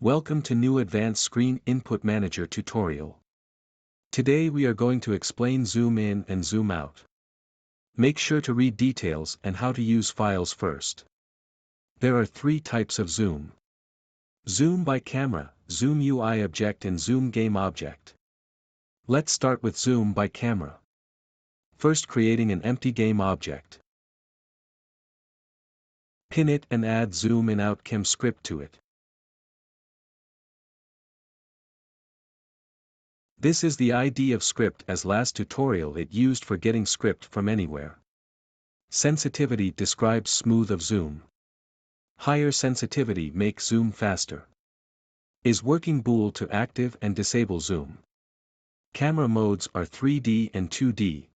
Welcome to new Advanced Screen Input Manager tutorial. Today we are going to explain zoom in and zoom out. Make sure to read details and how to use files first. There are three types of zoom. Zoom by camera, zoom UI object and zoom game object. Let's start with zoom by camera. First, creating an empty game object. Pin it and add ZoomInOut chem script to it. This is the ID of script as last tutorial it used for getting script from anywhere. Sensitivity describes smooth of zoom. Higher sensitivity makes zoom faster. Is working bool to active and disable zoom. Camera modes are 3D and 2D.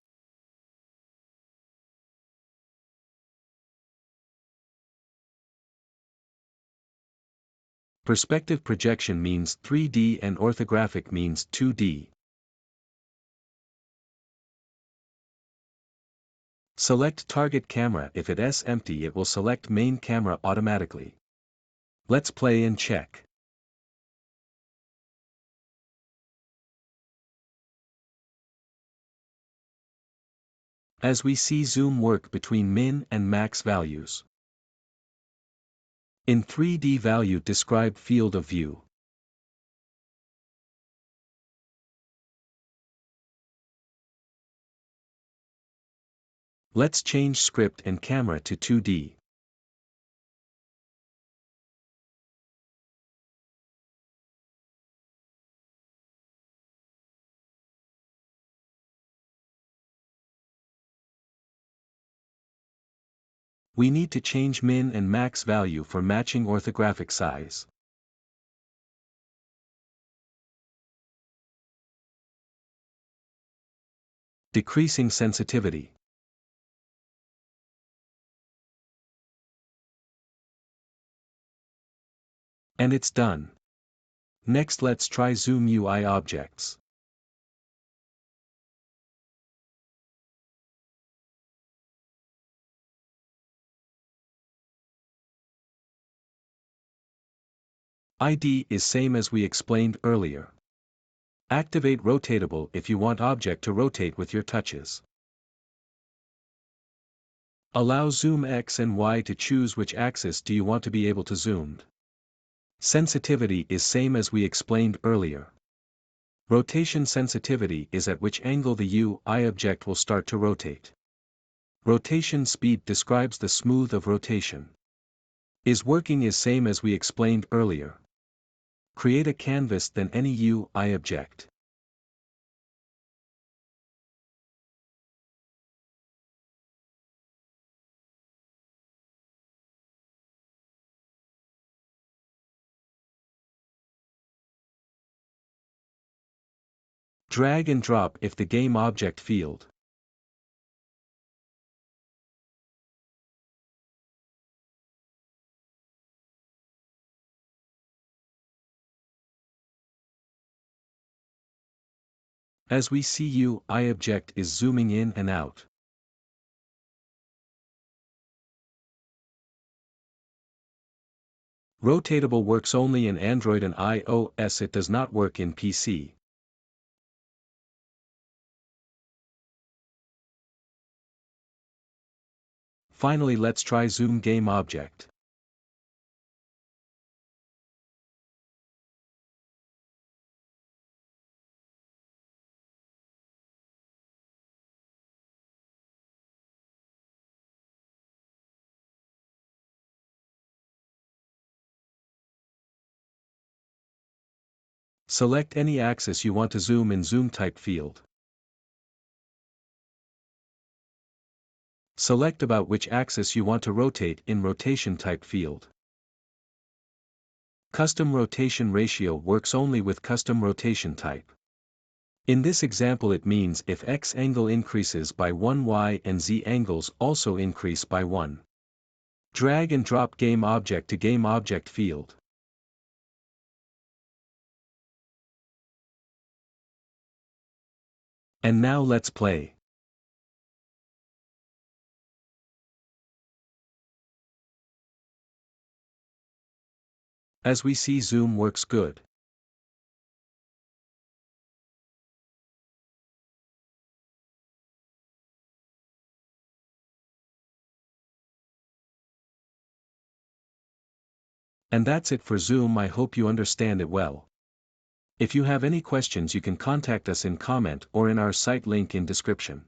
Perspective projection means 3D and orthographic means 2D. Select target camera. If it is empty, it will select main camera automatically. Let's play and check. As we see, zoom work between min and max values. In 3D value describe field of view. Let's change script and camera to 2D. We need to change min and max value for matching orthographic size. Decreasing sensitivity. And it's done. Next, let's try zoom UI objects. ID is same as we explained earlier. Activate rotatable if you want object to rotate with your touches. Allow zoom X and Y to choose which axis do you want to be able to zoomed. Sensitivity is same as we explained earlier. Rotation sensitivity is at which angle the UI object will start to rotate. Rotation speed describes the smooth of rotation. Is working is same as we explained earlier. Create a canvas then any UI object. Drag and drop if the game object field. As we see, UI object is zooming in and out. Rotatable works only in Android and iOS. It does not work in PC. Finally, let's try zoom game object. Select any axis you want to zoom in zoom type field. Select about which axis you want to rotate in rotation type field. Custom rotation ratio works only with custom rotation type. In this example it means if X angle increases by 1, Y and Z angles also increase by 1. Drag and drop game object to game object field. And now let's play. As we see, zoom works good. And that's it for zoom. I hope you understand it well. If you have any questions, you can contact us in comment or in our site link in description.